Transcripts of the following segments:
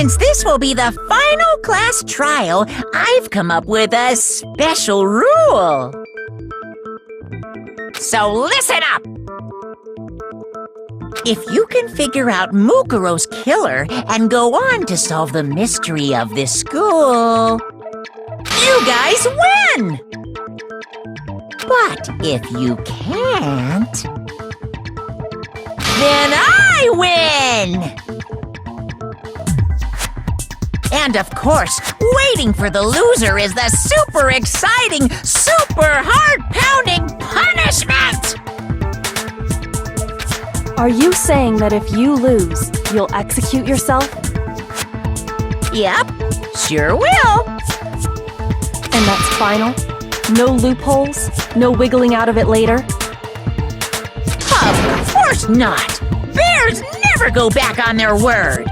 Since this will be the final class trial, I've come up with a special rule. So listen up! If you can figure out Mukuro's killer and go on to solve the mystery of this school, you guys win! But if you can't, then I win! And of course, waiting for the loser is the super exciting, super heart-pounding punishment! Are you saying that if you lose, you'll execute yourself? Yep, sure will. And that's final? No loopholes? No wiggling out of it later? Of course not! Bears never go back on their word!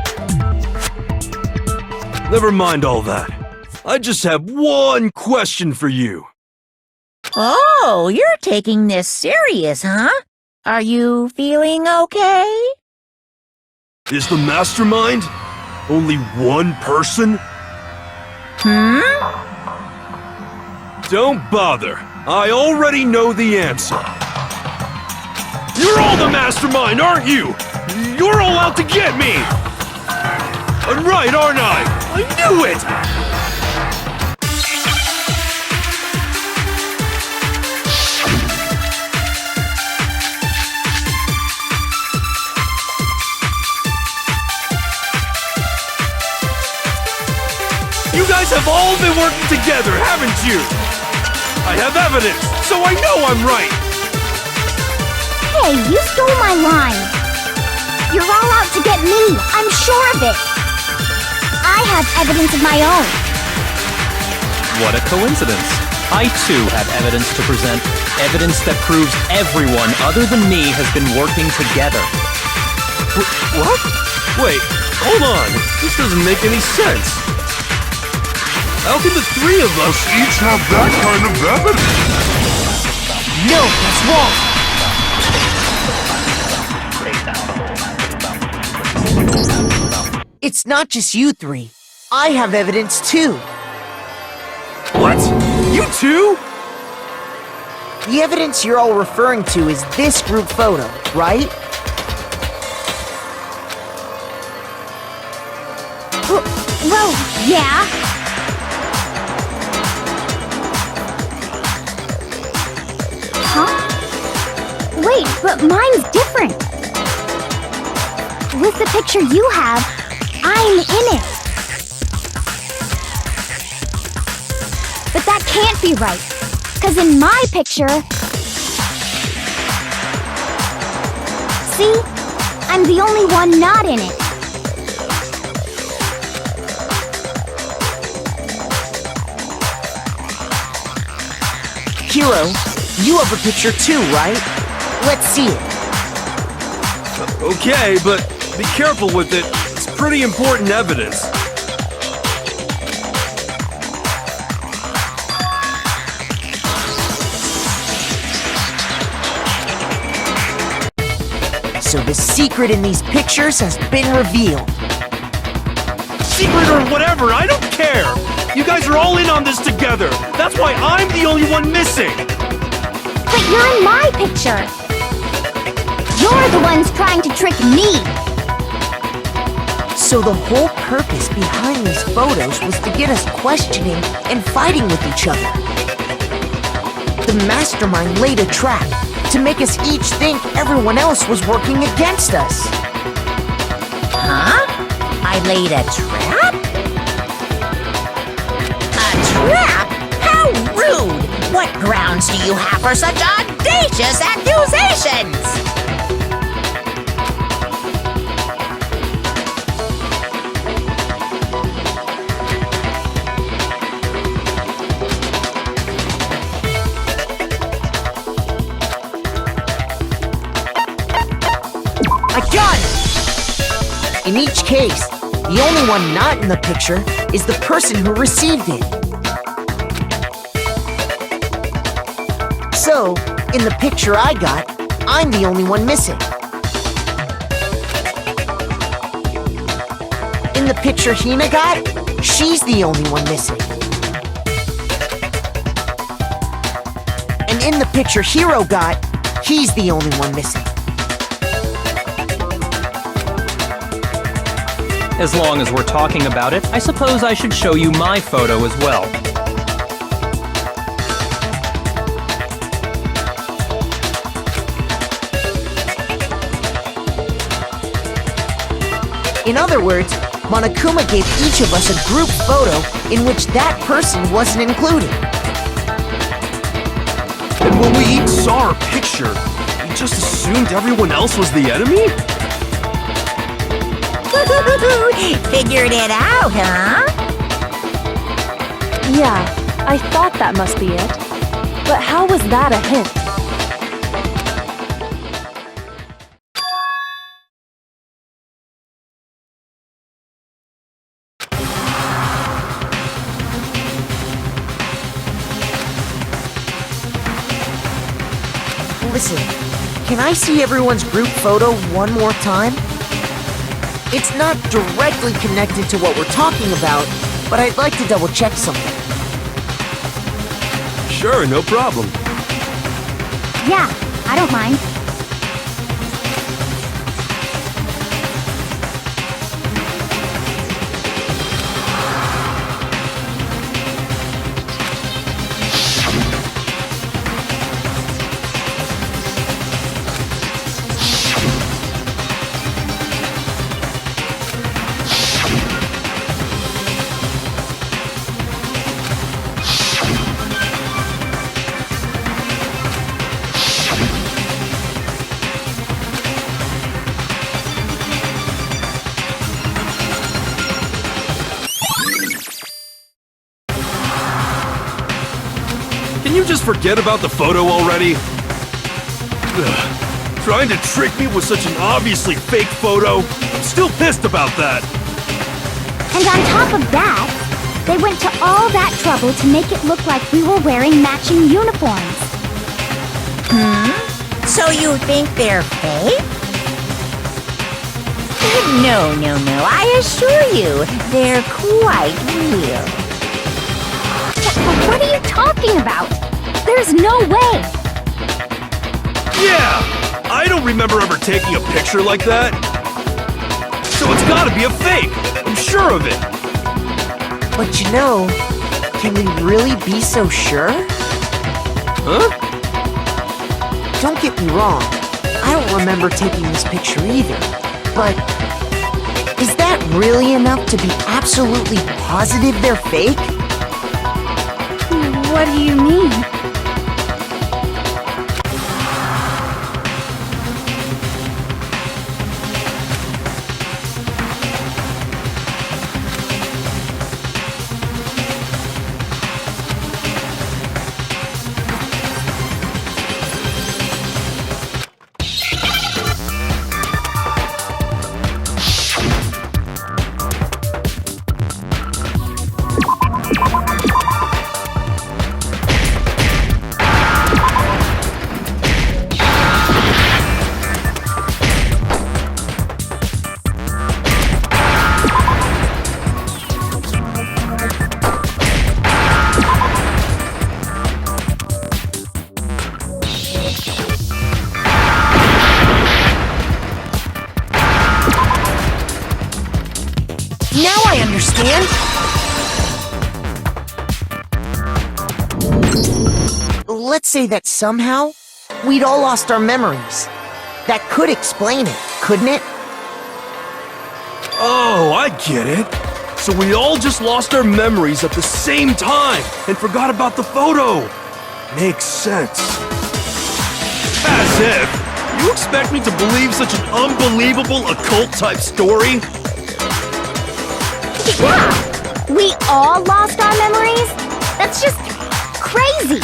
Never mind all that. I just have one question for you. Oh, you're taking this serious, huh? Are you feeling okay? Is the Mastermind only one person? Don't bother. I already know the answer. You're all the Mastermind, aren't you? You're all out to get me! I'm right, aren't I? I knew it! You guys have all been working together, haven't you? I have evidence, so I know I'm right! Hey, you stole my line! You're all out to get me, I'm sure of it! I have evidence of my own. What a coincidence. I too have evidence to present. Evidence that proves everyone other than me has been working together. What? Wait, hold on. This doesn't make any sense. How can the three of us each have that kind of evidence? No, that's wrong! It's not just you three. I have evidence too. What? You too? The evidence you're all referring to is this group photo, right? Well, yeah. Huh? Wait, but mine's different. With the picture you have, I'm in it. But that can't be right, because in my picture... See? I'm the only one not in it. Hiro, you have a picture too, right? Let's see it. Okay, but be careful with it. It's pretty important evidence. So the secret in these pictures has been revealed. Secret or whatever, I don't care! You guys are all in on this together! That's why I'm the only one missing! But you're in my picture! You're the ones trying to trick me! So the whole purpose behind these photos was to get us questioning and fighting with each other. The Mastermind laid a trap to make us each think everyone else was working against us. Huh? I laid a trap? A trap? How rude! What grounds do you have for such audacious accusations? I got it! In each case, the only one not in the picture is the person who received it. So, in the picture I got, I'm the only one missing. In the picture Hina got, she's the only one missing. And in the picture Hiro got, he's the only one missing. As long as we're talking about it, I suppose I should show you my photo as well. In other words, Monokuma gave each of us a group photo in which that person wasn't included. And when we each saw our picture, we just assumed everyone else was the enemy? Figured it out, huh? Yeah, I thought that must be it. But how was that a hint? Listen, can I see everyone's group photo one more time? It's not directly connected to what we're talking about, but I'd like to double check something. Sure, no problem. Yeah, I don't mind. Can you just forget about the photo already? Ugh. Trying to trick me with such an obviously fake photo? I'm still pissed about that. And on top of that, they went to all that trouble to make it look like we were wearing matching uniforms. So you think they're fake? No, I assure you, they're quite real. What are you talking about? There's no way! Yeah! I don't remember ever taking a picture like that. So it's gotta be a fake! I'm sure of it! But you know, can we really be so sure? Huh? Don't get me wrong, I don't remember taking this picture either, but is that really enough to be absolutely positive they're fake? What do you mean? Now I understand! Let's say that somehow, we'd all lost our memories. That could explain it, couldn't it? Oh, I get it. So we all just lost our memories at the same time and forgot about the photo. Makes sense. As if. You expect me to believe such an unbelievable occult-type story? Yeah! We all lost our memories? That's just crazy!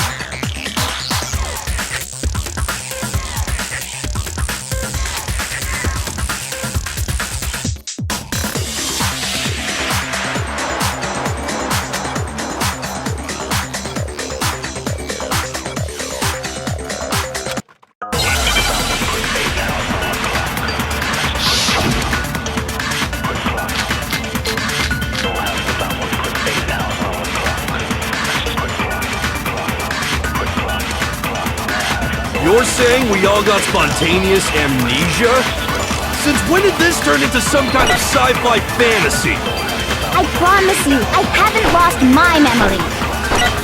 You're saying we all got spontaneous amnesia? Since when did this turn into some kind of sci-fi fantasy? I promise you, I haven't lost my memory.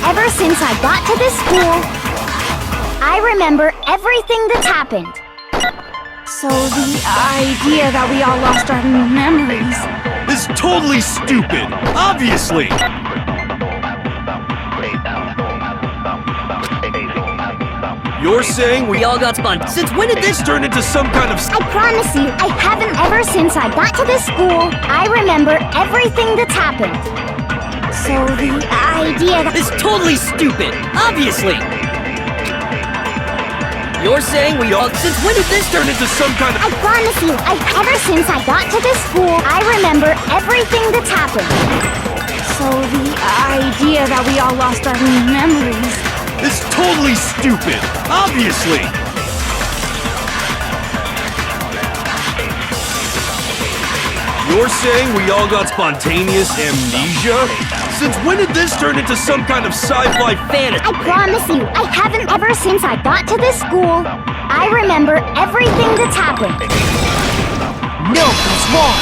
Ever since I got to this school, I remember everything that's happened. So the idea that we all lost our memories. It's totally stupid, obviously! You're saying we all got spun. Since when did this turn into some kind of... I promise you, I haven't ever since I got to this school. I remember everything that's happened. So the idea that... It's totally stupid, obviously! You're saying we all... Since when did this turn into some kind of... I promise you, ever since I got to this school, I remember everything that's happened. So the idea that we all lost our memories. It's totally stupid, obviously! You're saying we all got spontaneous amnesia? Since when did this turn into some kind of sci-fi fantasy? I promise you, I haven't ever since I got to this school. I remember everything that's happened. No, that's wrong.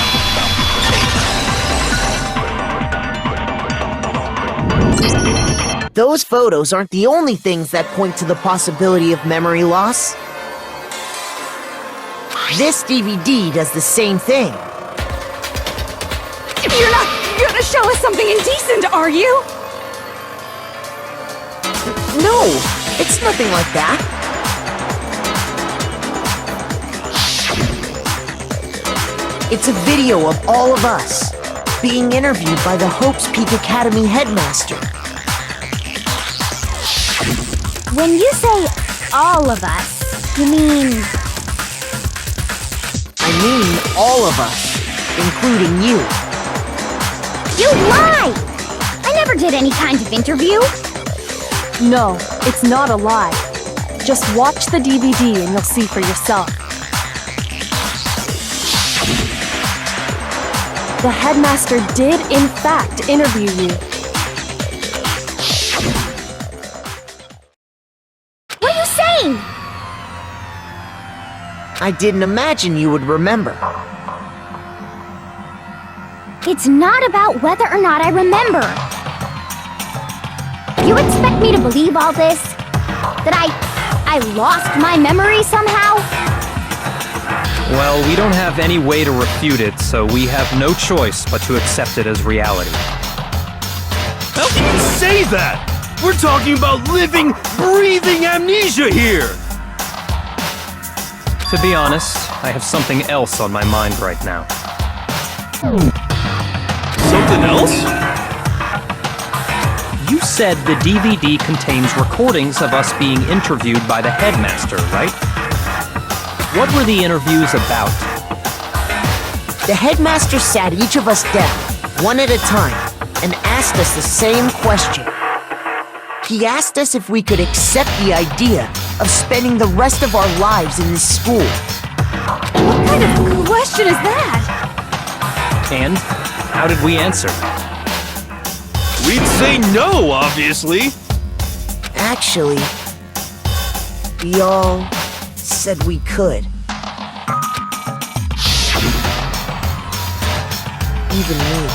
Those photos aren't the only things that point to the possibility of memory loss. This DVD does the same thing. You're not gonna show us something indecent, are you? No, it's nothing like that. It's a video of all of us being interviewed by the Hope's Peak Academy headmaster. When you say all of us, you mean... I mean all of us, including you. You lie! I never did any kind of interview. No, it's not a lie. Just watch the DVD and you'll see for yourself. The headmaster did, in fact, interview you. What are you saying? I didn't imagine you would remember. It's not about whether or not I remember. You expect me to believe all this? That I lost my memory somehow? Well, we don't have any way to refute it, so we have no choice but to accept it as reality. How can you say that? We're talking about living, breathing amnesia here! To be honest, I have something else on my mind right now. Something else? You said the DVD contains recordings of us being interviewed by the headmaster, right? What were the interviews about? The headmaster sat each of us down, one at a time, and asked us the same question. He asked us if we could accept the idea of spending the rest of our lives in this school. What kind of question is that? And how did we answer? We'd say no, obviously. Actually, we all said we could. Even me.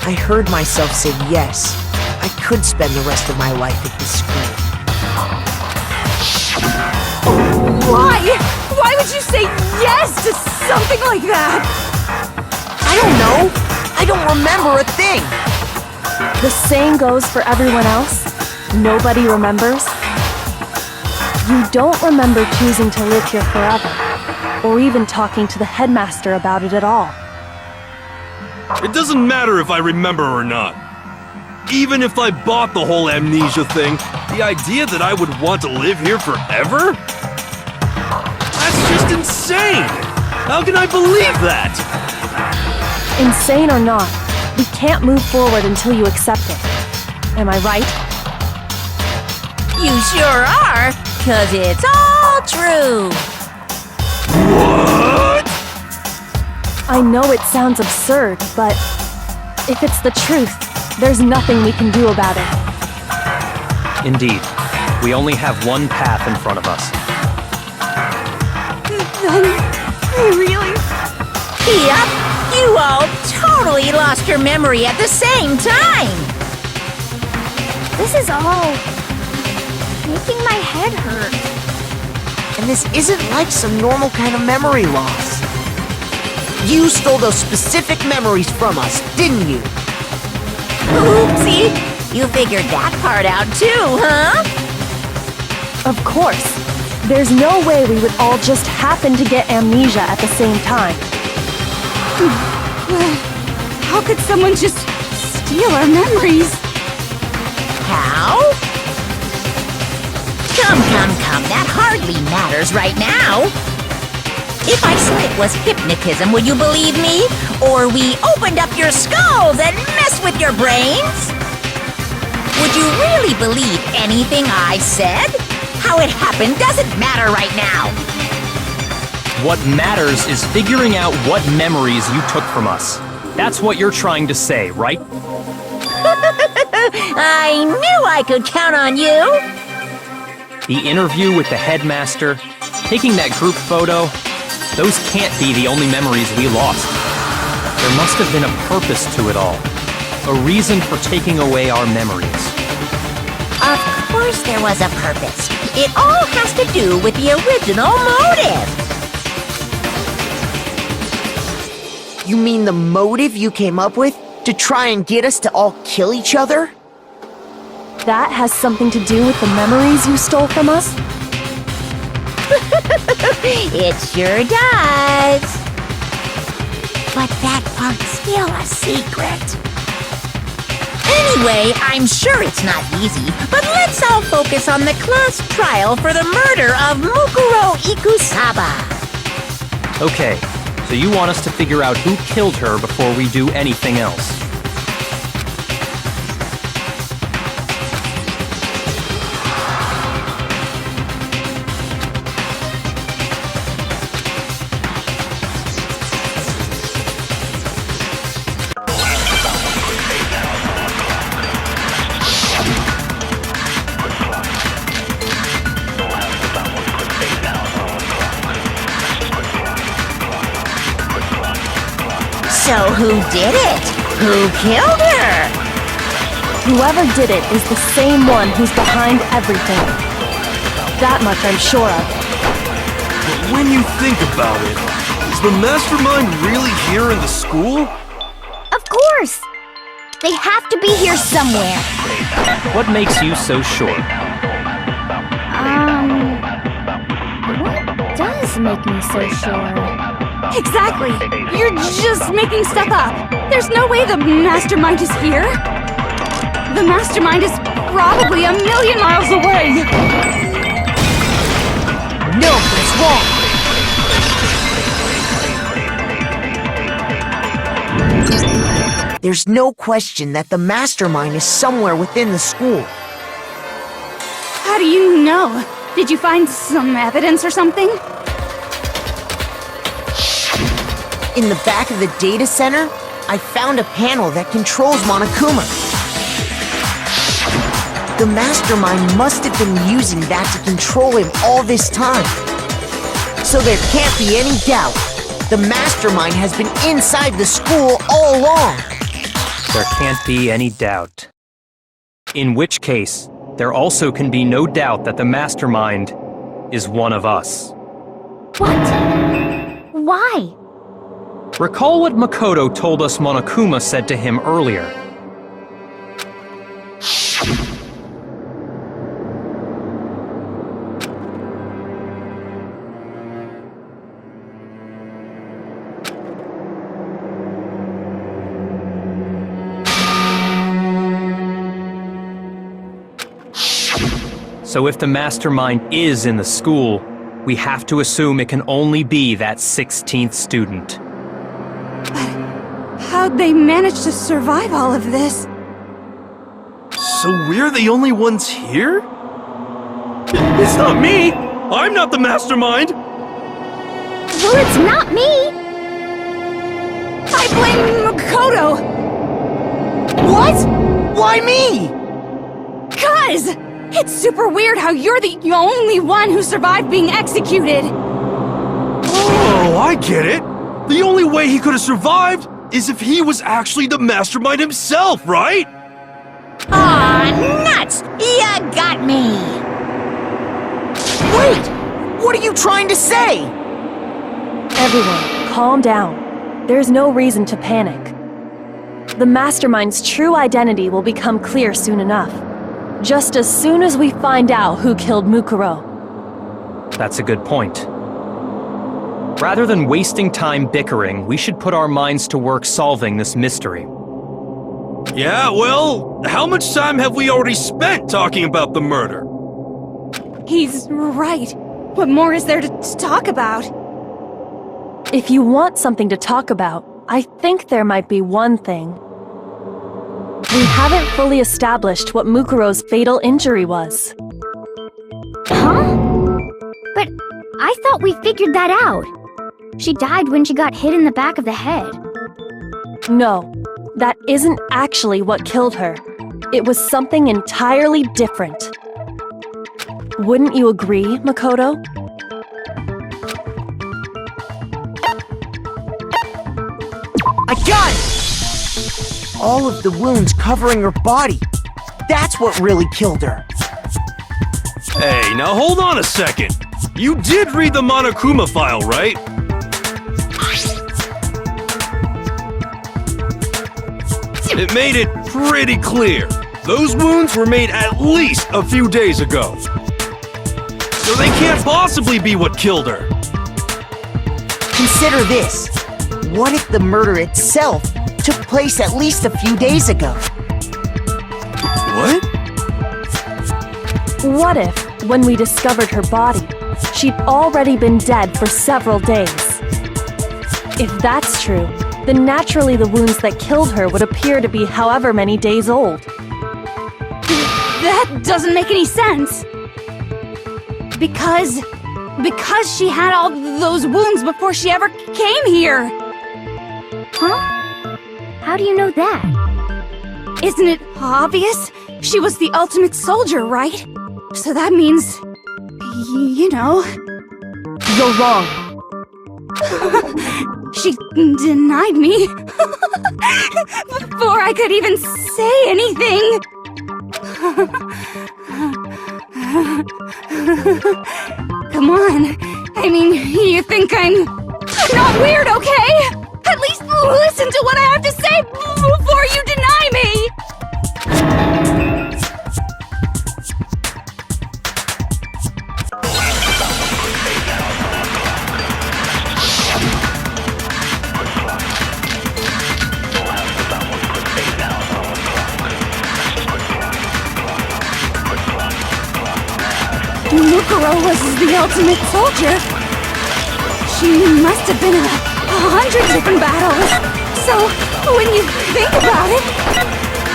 I heard myself say yes. I could spend the rest of my life at this school. Why? Why would you say yes to something like that? I don't know. I don't remember a thing. The same goes for everyone else. Nobody remembers. You don't remember choosing to live here forever, or even talking to the headmaster about it at all. It doesn't matter if I remember or not. Even if I bought the whole amnesia thing, the idea that I would want to live here forever? That's just insane! How can I believe that? Insane or not, we can't move forward until you accept it. Am I right? You sure are, 'cause it's all true. What? I know it sounds absurd, but if it's the truth, there's nothing we can do about it. Indeed. We only have one path in front of us. Then, really? Yep, you all totally lost your memory at the same time. This is all making my head hurt. And this isn't like some normal kind of memory loss. You stole those specific memories from us, didn't you? Oopsie, you figured that part out too, huh? Of course. There's no way we would all just happen to get amnesia at the same time. How could someone just steal our memories? How? Come, that hardly matters right now. If I said it was hypnotism, would you believe me? Or we opened up your skulls and messed with your brains? Would you really believe anything I said? How it happened doesn't matter right now. What matters is figuring out what memories you took from us. That's what you're trying to say, right? I knew I could count on you. The interview with the headmaster, taking that group photo, those can't be the only memories we lost. There must have been a purpose to it all. A reason for taking away our memories. Of course there was a purpose. It all has to do with the original motive. You mean the motive you came up with to try and get us to all kill each other? That has something to do with the memories you stole from us? It sure does. But that part's still a secret. Anyway, I'm sure it's not easy, but let's all focus on the class trial for the murder of Mukuro Ikusaba. Okay, so you want us to figure out who killed her before we do anything else. So who did it? Who killed her? Whoever did it is the same one who's behind everything. That much I'm sure of. But when you think about it, is the Mastermind really here in the school? Of course! They have to be here somewhere. What makes you so sure? What does make me so sure? Exactly! You're just making stuff up! There's no way the Mastermind is here! The Mastermind is probably 1,000,000 miles away! No, that's wrong! There's no question that the Mastermind is somewhere within the school. How do you know? Did you find some evidence or something? In the back of the data center, I found a panel that controls Monokuma. The Mastermind must have been using that to control him all this time. So there can't be any doubt. The Mastermind has been inside the school all along. There can't be any doubt. In which case, there also can be no doubt that the Mastermind is one of us. What? Why? Recall what Makoto told us Monokuma said to him earlier. So if the Mastermind is in the school, we have to assume it can only be that 16th student. How'd they manage to survive all of this? So we're the only ones here? It's not me! I'm not the Mastermind! Well, it's not me! I blame Makoto! What? Why me? 'Cause It's super weird how you're the only one who survived being executed. Oh, I get it. The only way he could have survived is if he was actually the mastermind himself, right? Aw, nuts! You got me! Wait! What are you trying to say? Everyone, calm down. There's no reason to panic. The Mastermind's true identity will become clear soon enough. Just as soon as we find out who killed Mukuro. That's a good point. Rather than wasting time bickering, we should put our minds to work solving this mystery. Yeah, well, how much time have we already spent talking about the murder? He's right. What more is there to talk about? If you want something to talk about, I think there might be one thing. We haven't fully established what Mukuro's fatal injury was. Huh? But I thought we figured that out. She died when she got hit in the back of the head. No, that isn't actually what killed her. It was something entirely different. Wouldn't you agree, Makoto? I got it! All of the wounds covering her body. That's what really killed her. Hey, now hold on a second. You did read the Monokuma file, right? It made it pretty clear. Those wounds were made at least a few days ago. So they can't possibly be what killed her. Consider this. What if the murder itself took place at least a few days ago? What? What if, when we discovered her body, she'd already been dead for several days? If that's true, then naturally the wounds that killed her would appear to be however many days old. That doesn't make any sense. Because she had all those wounds before she ever came here. Huh? How do you know that? Isn't it obvious? She was the ultimate soldier, right? So that means, you know. You're wrong. She denied me before I could even say anything. Come on. I mean, you think I'm not weird, okay? At least listen to what I have to say before you deny me. Mukuro was the ultimate soldier. She must have been in 100 different battles. So, when you think about it,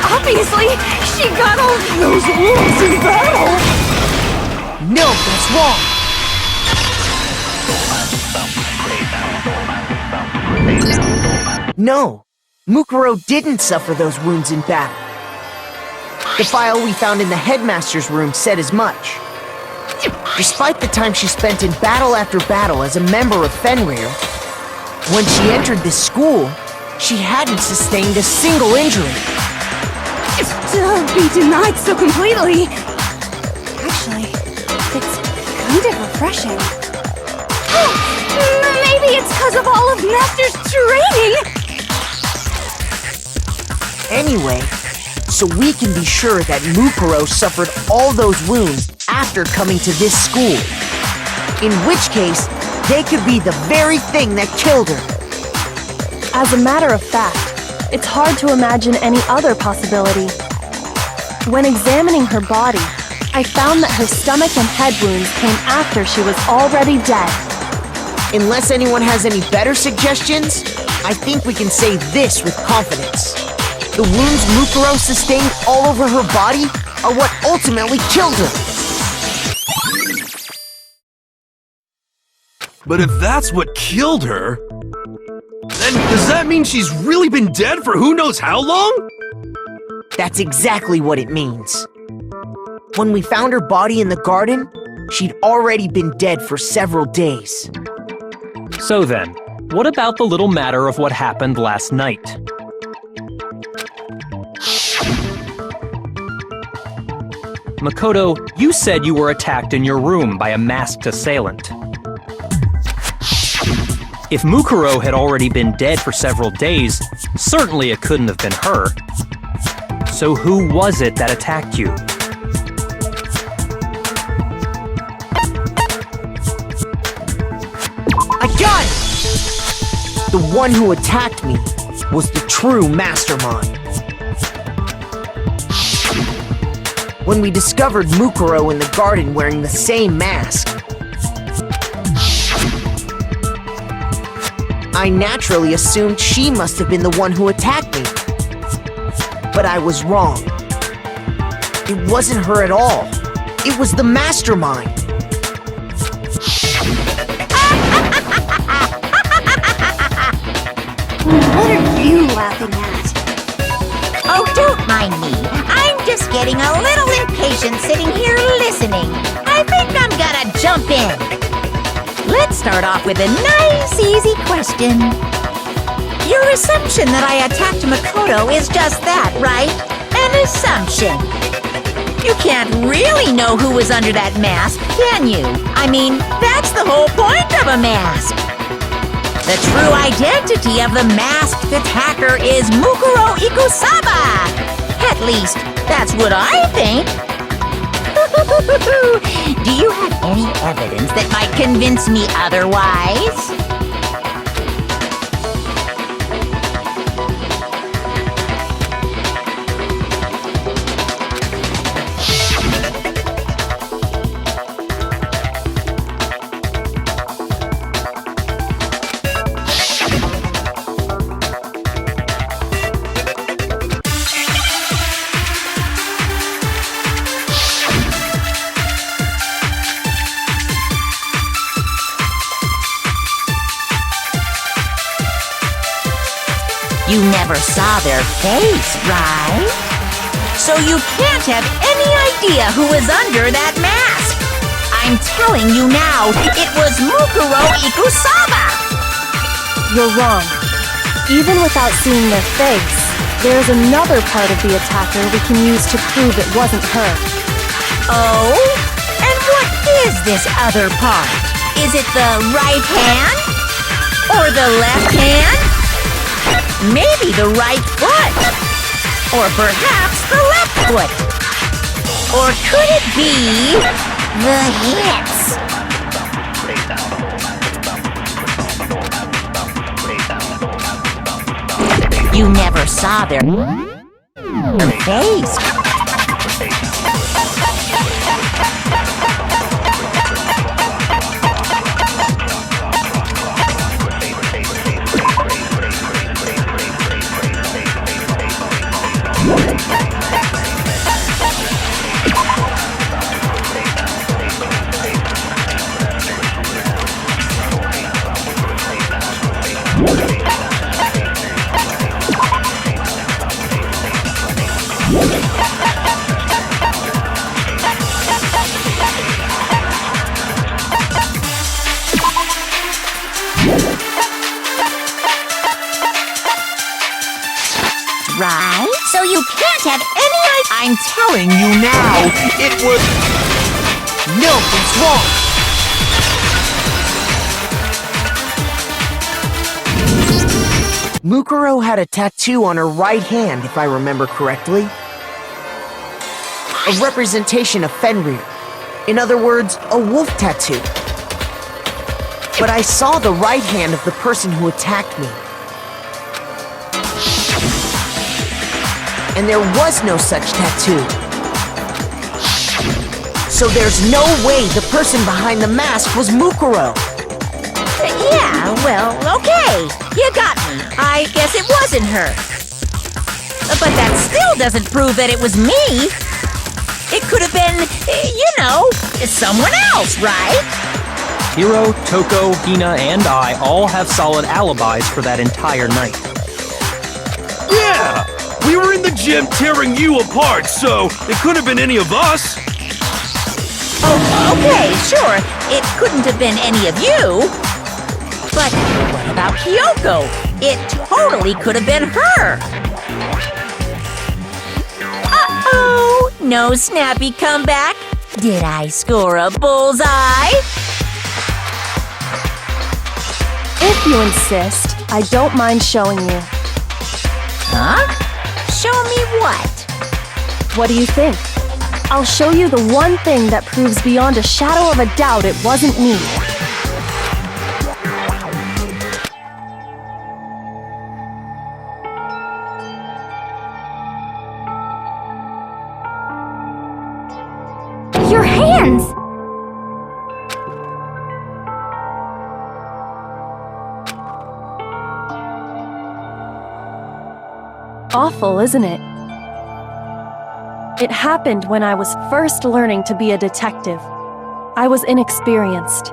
obviously, she got all those wounds in battle. No, that's wrong. No, Mukuro didn't suffer those wounds in battle. The file we found in the headmaster's room said as much. Despite the time she spent in battle after battle as a member of Fenrir, when she entered this school, she hadn't sustained a single injury. To be denied so completely. Actually, it's kind of refreshing. Maybe it's because of all of Master's training. Anyway, so we can be sure that Mukuro suffered all those wounds after coming to this school. In which case, they could be the very thing that killed her. As a matter of fact, it's hard to imagine any other possibility. When examining her body, I found that her stomach and head wounds came after she was already dead. Unless anyone has any better suggestions, I think we can say this with confidence. The wounds Mukuro sustained all over her body are what ultimately killed her. But if that's what killed her, then does that mean she's really been dead for who knows how long? That's exactly what it means. When we found her body in the garden, she'd already been dead for several days. So then, what about the little matter of what happened last night? Makoto, you said you were attacked in your room by a masked assailant. If Mukuro had already been dead for several days, certainly it couldn't have been her. So who was it that attacked you? I got it! The one who attacked me was the true Mastermind. When we discovered Mukuro in the garden wearing the same mask, I naturally assumed she must have been the one who attacked me. But I was wrong. It wasn't her at all. It was the Mastermind. What are you laughing at? Oh, don't mind me. I'm just getting a little impatient sitting here listening. I think I'm gonna jump in. Let's start off with a nice, easy question. Your assumption that I attacked Makoto is just that, right? An assumption. You can't really know who was under that mask, can you? I mean, that's the whole point of a mask. The true identity of the masked attacker is Mukuro Ikusaba! At least, that's what I think. Do you have any evidence that might convince me otherwise? You never saw their face, right? So you can't have any idea who was under that mask. I'm telling you now, it was Mukuro Ikusaba! You're wrong. Even without seeing their face, there's another part of the attacker we can use to prove it wasn't her. Oh? And what is this other part? Is it the right hand? Or the left hand? Maybe the right foot. Or perhaps the left foot. Or could it be the hips? You never saw their face. Right? So you can't have any idea. I'm telling you now, it was... No, it's wrong. Mukuro had a tattoo on her right hand, if I remember correctly. A representation of Fenrir. In other words, a wolf tattoo. But I saw the right hand of the person who attacked me. And there was no such tattoo. So there's no way the person behind the mask was Mukuro. Yeah, well, okay. You got me. I guess it wasn't her. But that still doesn't prove that it was me. It could have been, you know, someone else, right? Hiro, Toko, Hina, and I all have solid alibis for that entire night. Yeah! We were in the gym tearing you apart, so it could have been any of us. Okay, sure, it couldn't have been any of you. But what about Kyoko? It totally could have been her. Uh-oh, no snappy comeback. Did I score a bullseye? If you insist, I don't mind showing you. Huh? Show me what? What do you think? I'll show you the one thing that proves beyond a shadow of a doubt it wasn't me. Your hands! Awful, isn't it? It happened when I was first learning to be a detective. I was inexperienced.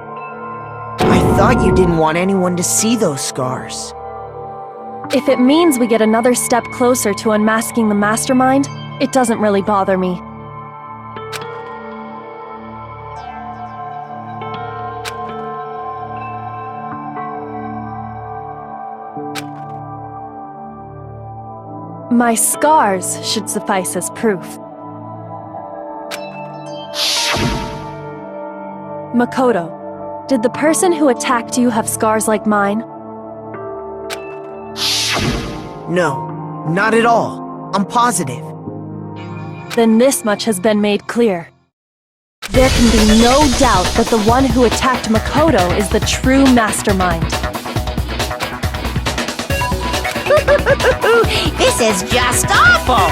I thought you didn't want anyone to see those scars. If it means we get another step closer to unmasking the Mastermind, it doesn't really bother me. My scars should suffice as proof. Makoto, did the person who attacked you have scars like mine? No, not at all. I'm positive. Then this much has been made clear. There can be no doubt that the one who attacked Makoto is the true Mastermind. This is just awful!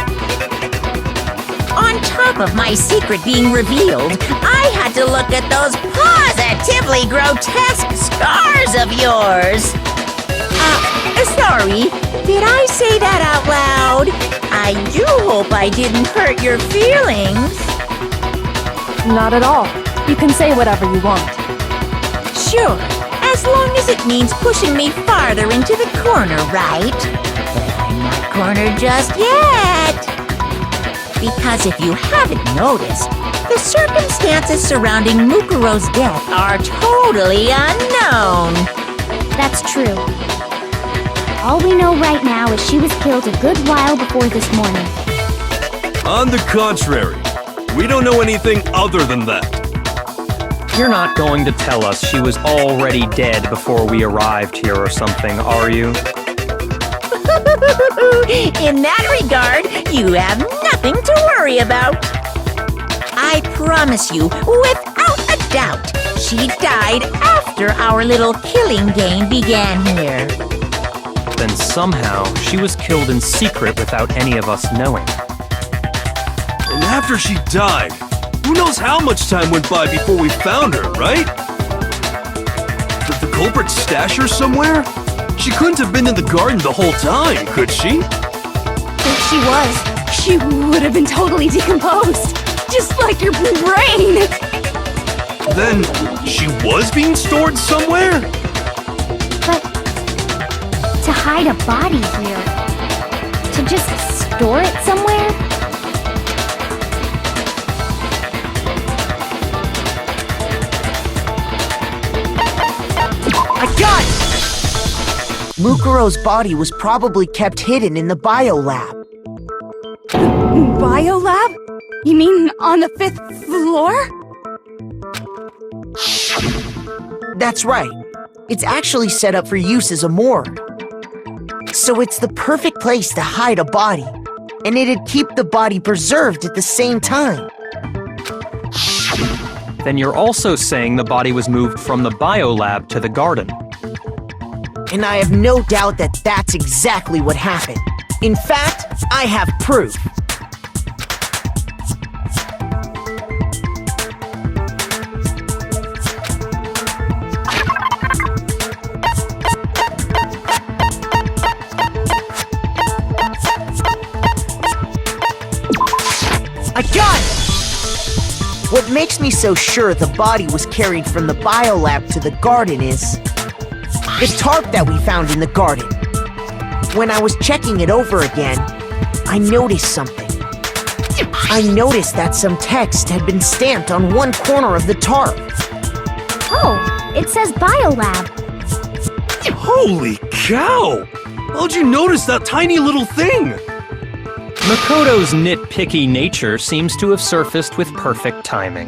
On top of my secret being revealed, I had to look at those positively grotesque scars of yours! Sorry, did I say that out loud? I do hope I didn't hurt your feelings. Not at all. You can say whatever you want. Sure, as long as it means pushing me farther into the corner, right? But I'm not cornered just yet. Because if you haven't noticed, the circumstances surrounding Mukuro's death are totally unknown. That's true. All we know right now is she was killed a good while before this morning. On the contrary, we don't know anything other than that. You're not going to tell us she was already dead before we arrived here or something, are you? In that regard, you have nothing to worry about. I promise you, without a doubt, she died after our little killing game began here. Then somehow she was killed in secret without any of us knowing. And after she died, who knows how much time went by before we found her, right? Did the culprit stash her somewhere? She couldn't have been in the garden the whole time, could she? If she was, she would have been totally decomposed. Just like your brain! Then, she was being stored somewhere? But to hide a body here, to just store it somewhere? I got it! Mukuro's body was probably kept hidden in the biolab. Biolab? You mean on the 5th floor? That's right. It's actually set up for use as a morgue. So it's the perfect place to hide a body, and it'd keep the body preserved at the same time. Then you're also saying the body was moved from the biolab to the garden. And I have no doubt that that's exactly what happened. In fact, I have proof. I got it! What makes me so sure the body was carried from the biolab to the garden is the tarp that we found in the garden. When I was checking it over again, I noticed something. I noticed that some text had been stamped on one corner of the tarp. Oh, it says Biolab. Holy cow! How'd you notice that tiny little thing? Makoto's nitpicky nature seems to have surfaced with perfect timing.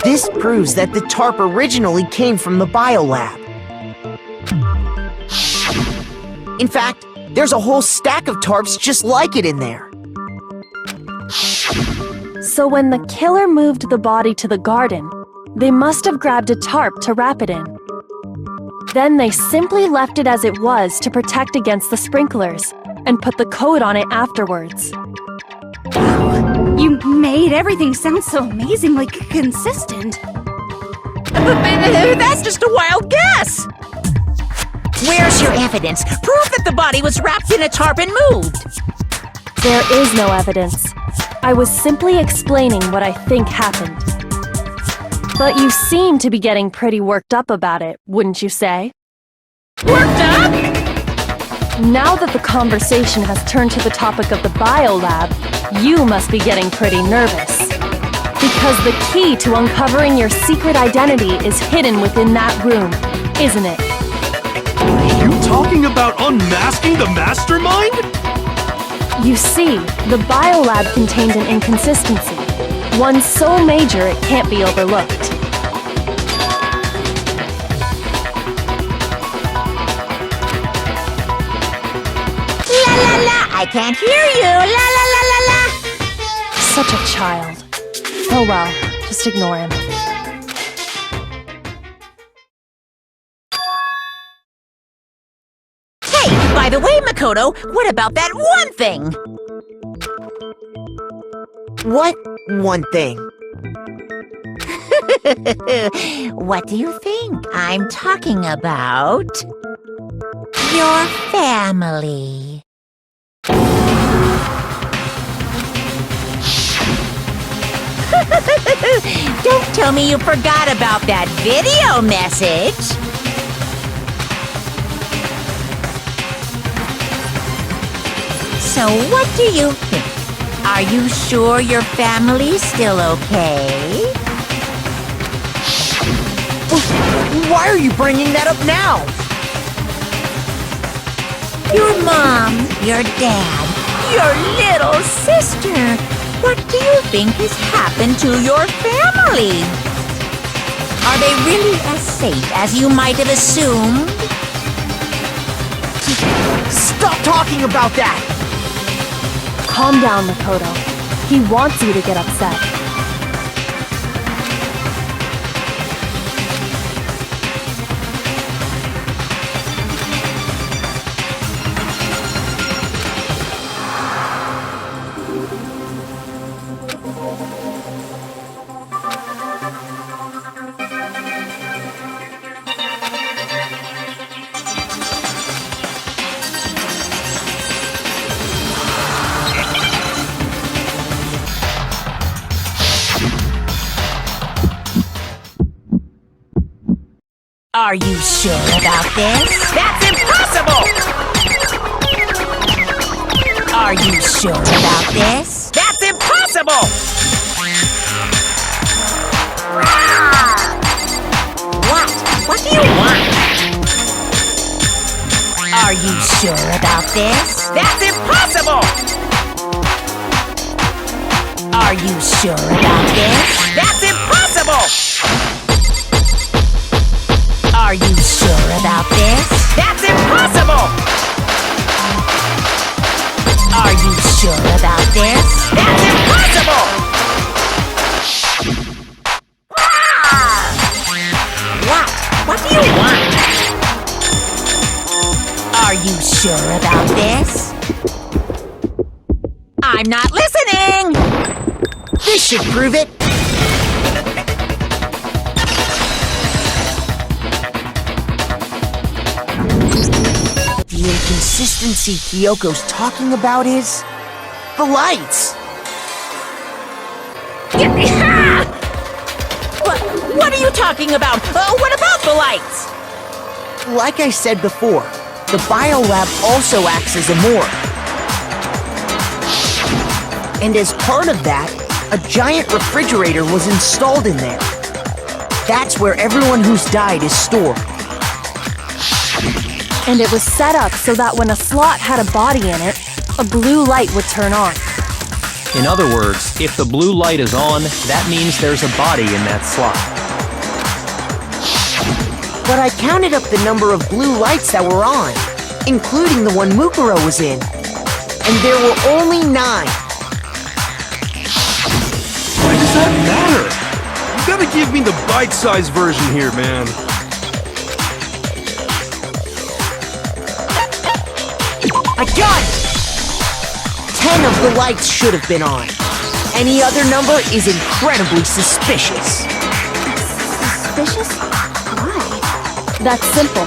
This proves that the tarp originally came from the Biolab. In fact, there's a whole stack of tarps just like it in there. So when the killer moved the body to the garden, they must have grabbed a tarp to wrap it in. Then they simply left it as it was to protect against the sprinklers, and put the coat on it afterwards. You made everything sound so amazingly consistent. That's just a wild guess! Where's your evidence? Prove that the body was wrapped in a tarp and moved! There is no evidence. I was simply explaining what I think happened. But you seem to be getting pretty worked up about it, wouldn't you say? Worked up? Now that the conversation has turned to the topic of the Biolab, you must be getting pretty nervous. Because the key to uncovering your secret identity is hidden within that room, isn't it? You talking about unmasking the Mastermind? You see, the Biolab contained an inconsistency. One so major it can't be overlooked. La la la! I can't hear you! La la la la la! Such a child. Oh well, just ignore him. Hey, by the way, Makoto, what about that one thing? What one thing? What do you think I'm talking about? Your family. Don't tell me you forgot about that video message. So what do you think? Are you sure your family's still okay? Why are you bringing that up now? Your mom, your dad, your little sister. What do you think has happened to your family? Are they really as safe as you might have assumed? Stop talking about that! Calm down, Makoto. He wants you to get upset. Are you sure about this? That's impossible! Are you sure about this? That's impossible! What? What do you want? Are you sure about this? That's impossible! Are you sure about this? That's impossible! Are you sure about this? That's impossible! Are you sure about this? That's impossible! What? What do you want? Are you sure about this? I'm not listening! This should prove it! The inconsistency Kyoko's talking about is... the lights! What are you talking about? What about the lights? Like I said before, the Biolab also acts as a morgue. And as part of that, a giant refrigerator was installed in there. That's where everyone who's died is stored. And it was set up so that when a slot had a body in it, a blue light would turn on. In other words, if the blue light is on, that means there's a body in that slot. But I counted up the number of blue lights that were on, including the one Mukuro was in. And there were only 9. Why does that matter? You gotta give me the bite-sized version here, man. I got it! 10 of the lights should have been on. Any other number is incredibly suspicious. Suspicious? Why? That's simple.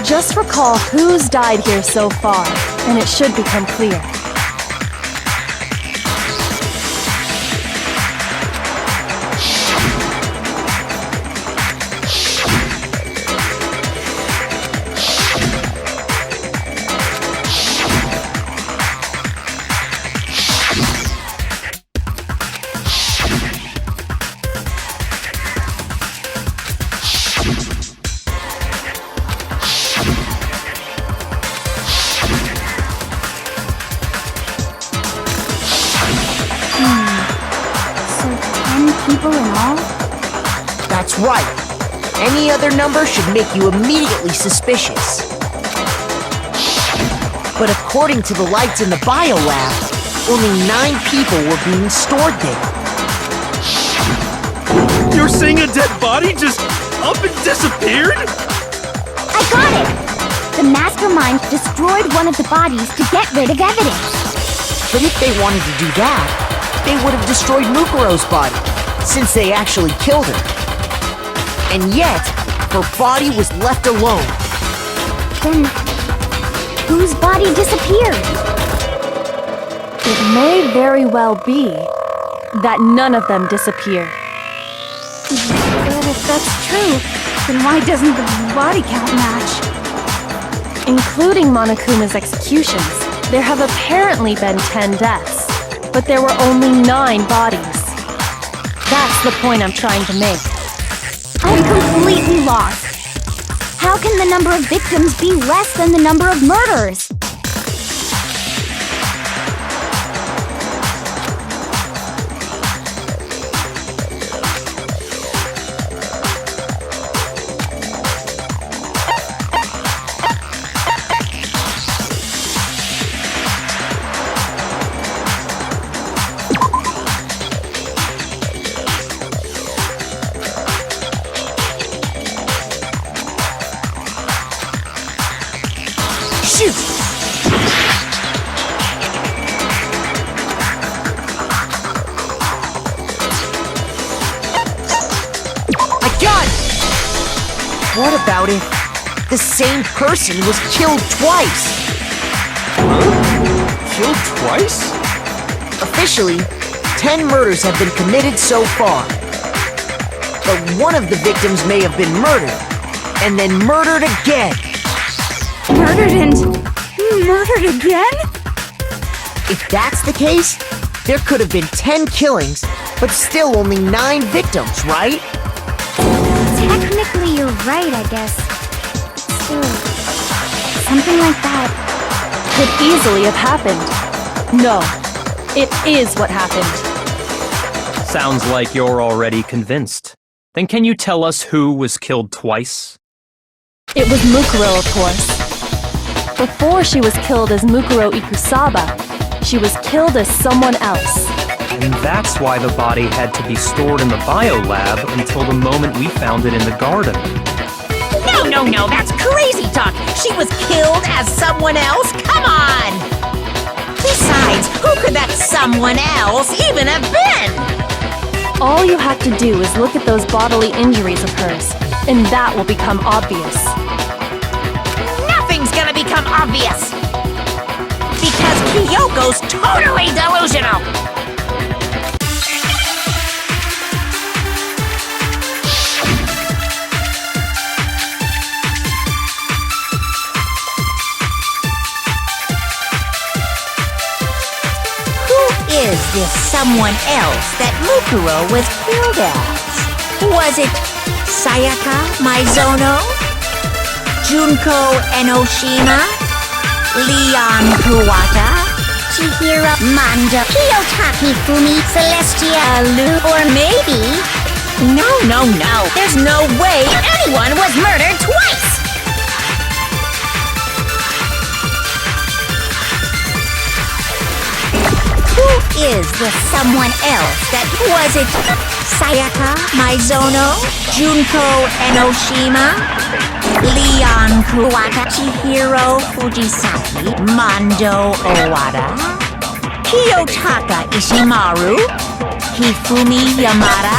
Just recall who's died here so far, and it should become clear. People in all? That's right. Any other number should make you immediately suspicious. But according to the lights in the biolab, only 9 people were being stored there. You're saying a dead body just up and disappeared? I got it! The Mastermind destroyed one of the bodies to get rid of evidence. But if they wanted to do that, they would have destroyed Mukuro's body, since they actually killed her. And yet, her body was left alone. Then, whose body disappeared? It may very well be that none of them disappeared. But if that's true, then why doesn't the body count match? Including Monokuma's executions, there have apparently been 10 deaths, but there were only 9 bodies. That's the point I'm trying to make. I'm completely lost. How can the number of victims be less than the number of murders? Shoot! I got it! What about if the same person was killed twice? Killed twice? Officially, 10 murders have been committed so far. But one of the victims may have been murdered, and then murdered again. Murdered and murdered again? If that's the case, there could have been 10 killings, but still only 9 victims, right? Technically, you're right, I guess. Still, something like that. Could easily have happened. No, it is what happened. Sounds like you're already convinced. Then can you tell us who was killed twice? It was Mukuro, of course. Before she was killed as Mukuro Ikusaba, she was killed as someone else. And that's why the body had to be stored in the biolab until the moment we found it in the garden. No, that's crazy talk. She was killed as someone else? Come on! Besides, who could that someone else even have been? All you have to do is look at those bodily injuries of hers, and that will become obvious. Nothing's gonna become obvious. Because Kyoko's totally delusional. Who is this someone else that Mukuro was killed as? Was it Sayaka Maizono? Junko Enoshima? Leon Kuwata? Chihiro Mando, Kiyotaki Fumi, Celestia Lu, or maybe... No. There's no way anyone was murdered twice! Who is the someone else that was it? Sayaka Maizono? Junko Enoshima? Leon Kuwata? Chihiro Fujisaki? Mando Owada? Kiyotaka Ishimaru? Hifumi Yamada?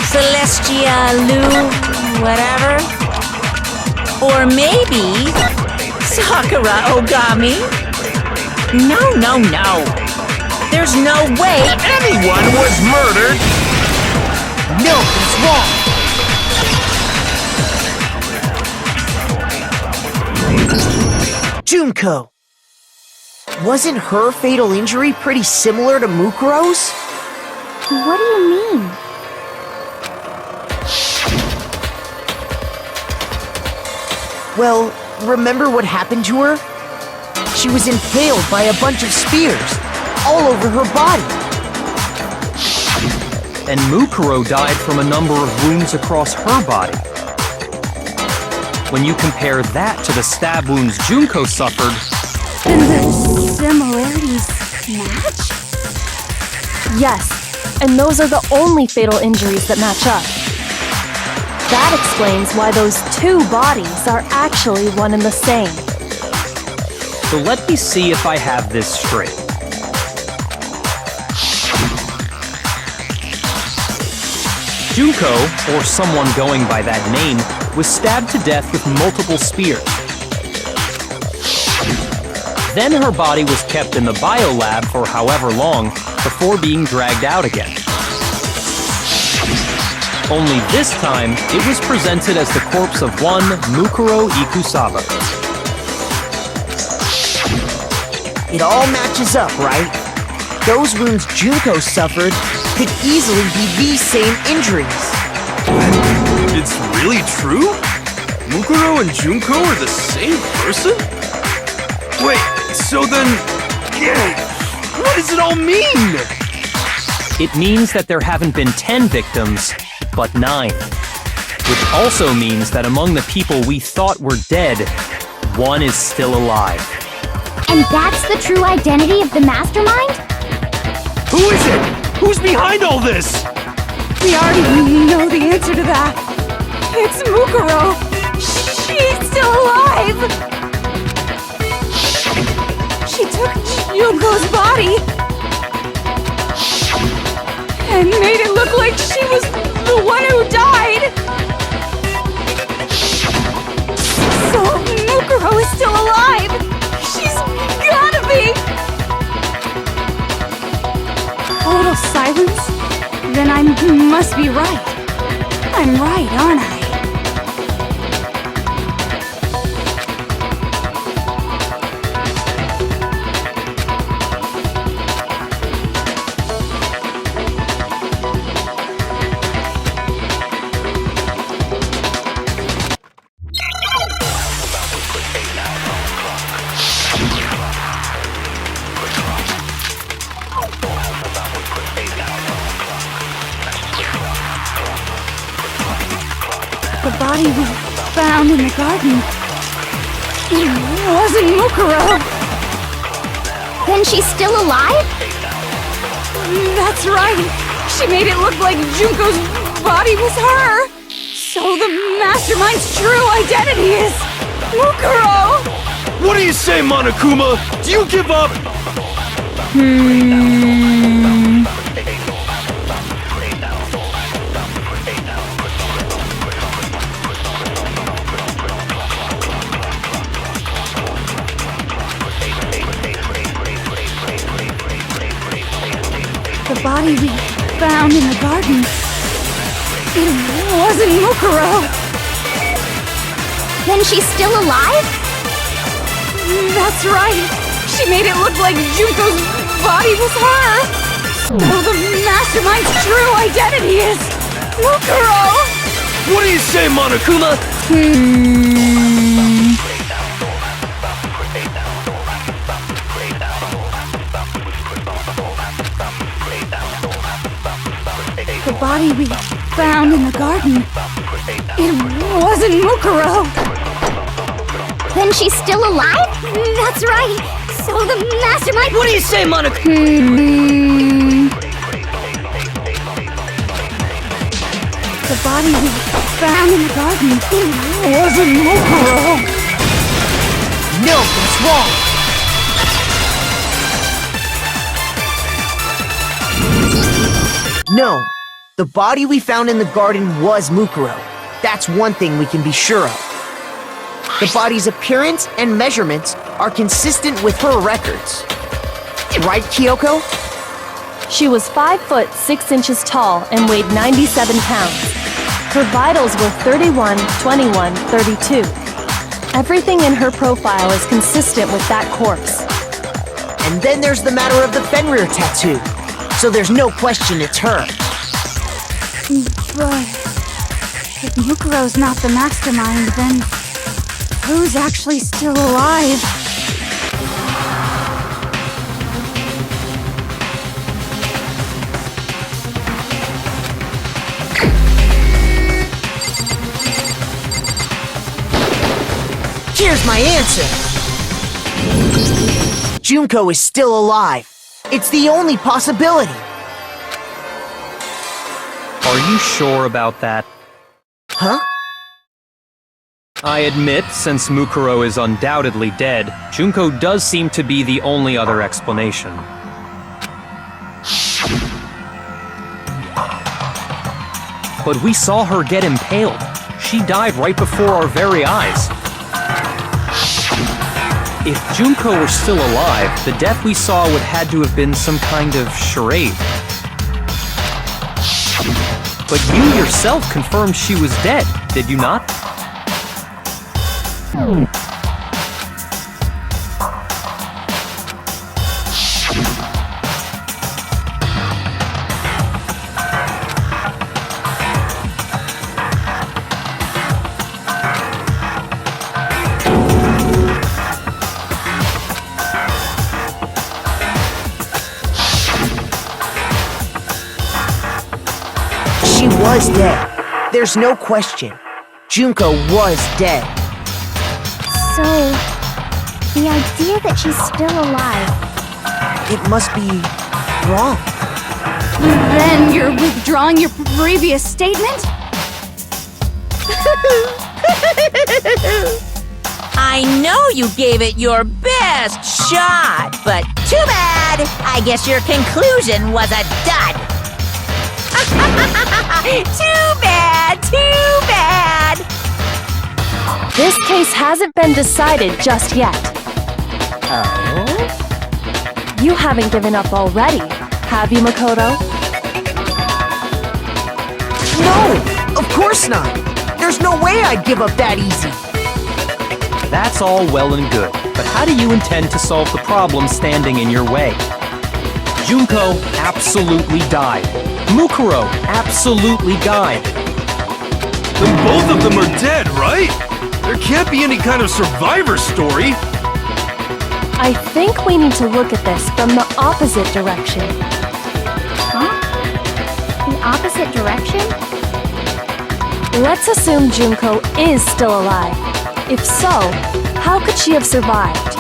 Celestia Lu, whatever? Or maybe Sakura Ogami? No. There's no way anyone was murdered! No, it's wrong! Junko! Wasn't her fatal injury pretty similar to Mukuro's? What do you mean? Well, remember what happened to her? She was impaled by a bunch of spears, all over her body. And Mukuro died from a number of wounds across her body. When you compare that to the stab wounds Junko suffered... Then the similarities match? Yes, and those are the only fatal injuries that match up. That explains why those two bodies are actually one and the same. So let me see if I have this straight. Juko, or someone going by that name, was stabbed to death with multiple spears. Then her body was kept in the biolab for however long before being dragged out again. Only this time, it was presented as the corpse of one Mukuro Ikusaba. It all matches up, right? Those wounds Junko suffered could easily be these same injuries. It's really true? Mukuro and Junko are the same person? Wait, so then... what does it all mean? It means that there haven't been 10 victims, but 9. Which also means that among the people we thought were dead, one is still alive. And that's the true identity of the Mastermind? Who is it? Who's behind all this? We already know the answer to that. It's Mukuro. She's still alive. She took Junko's body and made it look like she was the one who died. So Mukuro is still alive. She's gotta be. Total silence? Then I must be right. I'm right, aren't I? The body we found in the garden. It wasn't Mukuro. Then she's still alive? That's right. She made it look like Junko's body was her. So the Mastermind's true identity is Mukuro. What do you say, Monokuma? Do you give up? The body we found in the garden. It wasn't Mukuro. Then she's still alive? That's right. She made it look like Junko's body was her! So the Mastermind's true identity is Mukuro! What do you say, Monokuma? The body we found in the garden, it wasn't Mukuro! Then she's still alive? That's right. So the Mastermind... What do you say, Monica? The body we found in the garden, it wasn't Mukuro! No, that's wrong. No, the body we found in the garden was Mukuro. That's one thing we can be sure of. The body's appearance and measurements are consistent with her records. Right, Kyoko? She was 5 foot 6 inches tall and weighed 97 pounds. Her vitals were 31, 21, 32. Everything in her profile is consistent with that corpse. And then there's the matter of the Fenrir tattoo. So there's no question it's her. But if Mukuro's not the Mastermind, then who's actually still alive? Here's my answer. Junko is still alive. It's the only possibility. Are you sure about that? Huh? I admit, since Mukuro is undoubtedly dead, Junko does seem to be the only other explanation. But we saw her get impaled. She died right before our very eyes. If Junko were still alive, the death we saw would had to have been some kind of charade. But you yourself confirmed she was dead, did you not? She was dead. There's no question. Junko was dead. So, the idea that she's still alive... It must be wrong. Then you're withdrawing your previous statement? I know you gave it your best shot, but too bad. I guess your conclusion was a dud. Too bad, too bad. This case hasn't been decided just yet. Oh? You haven't given up already, have you, Makoto? No! Of course not! There's no way I'd give up that easy! That's all well and good, but how do you intend to solve the problem standing in your way? Junko absolutely died. Mukuro absolutely died. Then both of them are dead, right? There can't be any kind of survivor story. I think we need to look at this from the opposite direction. Huh? The opposite direction? Let's assume Junko is still alive. If so, how could she have survived?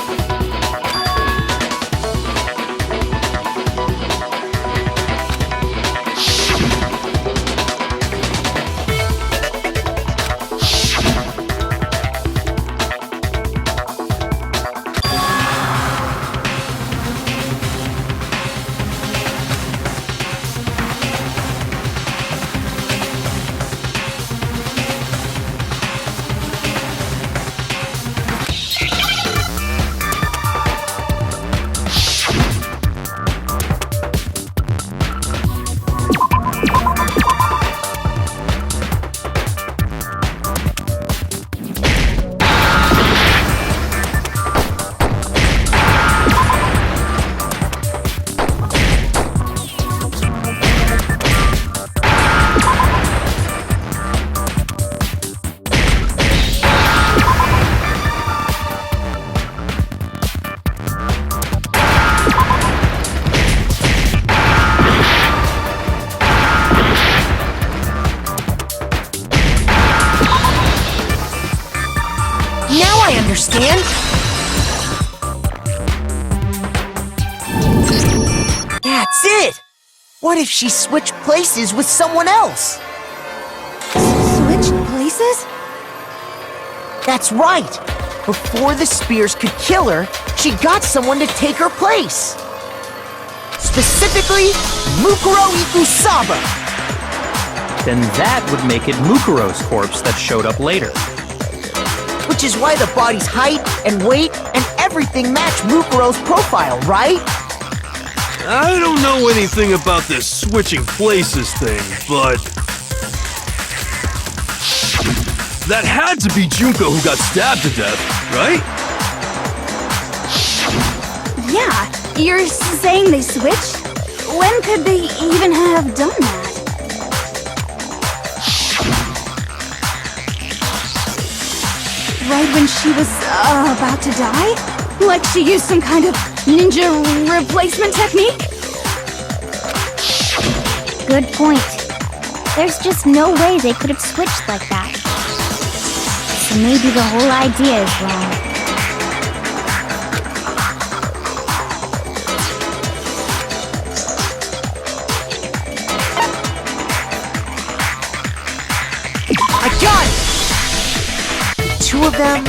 it! What if she switched places with someone else? Switched places? That's right! Before the spears could kill her, she got someone to take her place. Specifically, Mukuro Ikusaba. Then that would make it Mukuro's corpse that showed up later. Which is why the body's height and weight and everything match Mukuro's profile, right? I don't know anything about this switching places thing, but... that had to be Juko who got stabbed to death, right? Yeah, you're saying they switched? When could they even have done that? Right when she was about to die? Like she used some kind of ninja replacement technique? Good point. There's just no way they could have switched like that. So maybe the whole idea is wrong. I got it! The two of them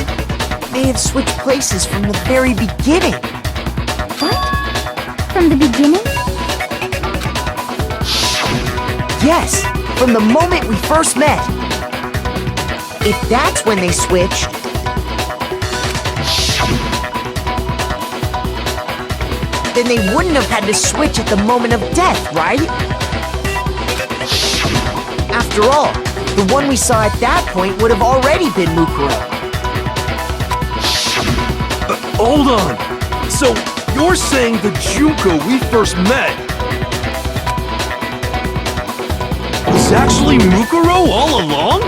may have switched places from the very beginning. What? From the beginning? Yes, from the moment we first met. If that's when they switched, then they wouldn't have had to switch at the moment of death, right? After all, the one we saw at that point would have already been Mukuro. Hold on. So, you're saying the Juko we first met was actually Mukuro all along?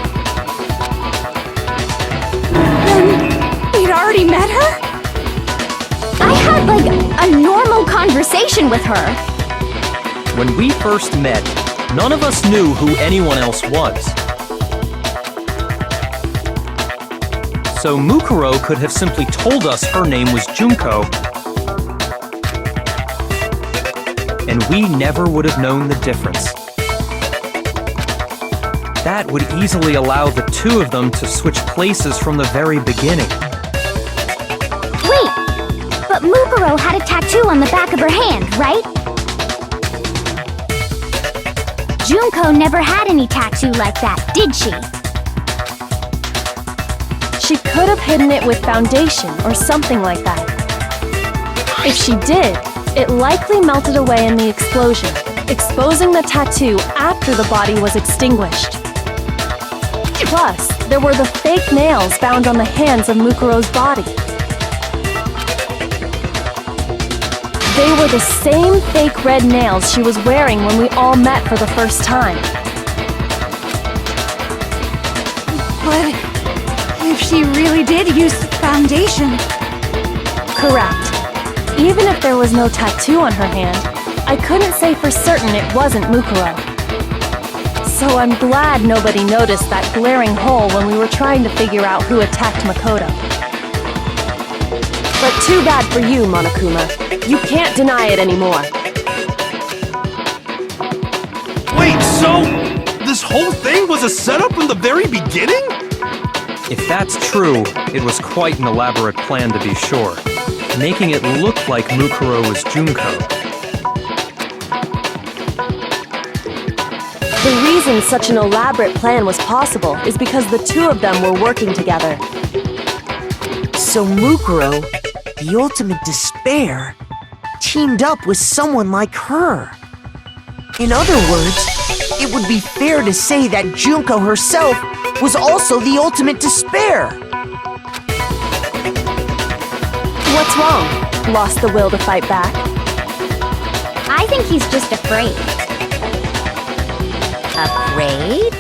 We'd already met her? I had, like, a normal conversation with her. When we first met, none of us knew who anyone else was. So Mukuro could have simply told us her name was Junko, and we never would have known the difference. That would easily allow the two of them to switch places from the very beginning. Wait! But Mukuro had a tattoo on the back of her hand, right? Junko never had any tattoo like that, did she? She could have hidden it with foundation or something like that. If she did, it likely melted away in the explosion, exposing the tattoo after the body was extinguished. Plus, there were the fake nails found on the hands of Mukuro's body. They were the same fake red nails she was wearing when we all met for the first time. But if she really did use foundation... Correct. Even if there was no tattoo on her hand, I couldn't say for certain it wasn't Mukuro. So I'm glad nobody noticed that glaring hole when we were trying to figure out who attacked Makoto. But too bad for you, Monokuma. You can't deny it anymore. Wait, so this whole thing was a setup from the very beginning? If that's true, it was quite an elaborate plan to be sure, making it look like Mukuro was Junko. The reason such an elaborate plan was possible is because the two of them were working together. So Mukuro, the ultimate despair, teamed up with someone like her. In other words, it would be fair to say that Junko herself was also the ultimate despair. What's wrong? Lost the will to fight back? I think he's just afraid. Afraid?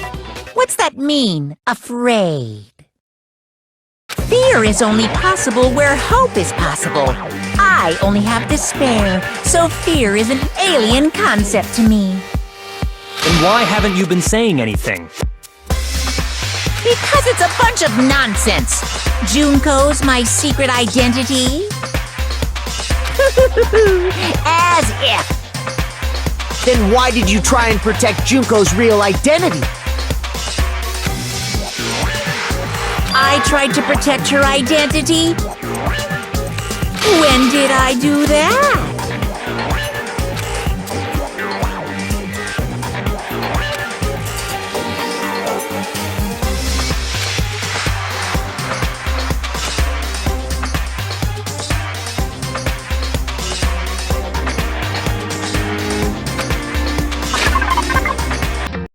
What's that mean, afraid? Fear is only possible where hope is possible. I only have despair, so fear is an alien concept to me. Then why haven't you been saying anything? Because it's a bunch of nonsense. Junko's my secret identity? As if. Then why did you try and protect Junko's real identity? I tried to protect her identity? When did I do that?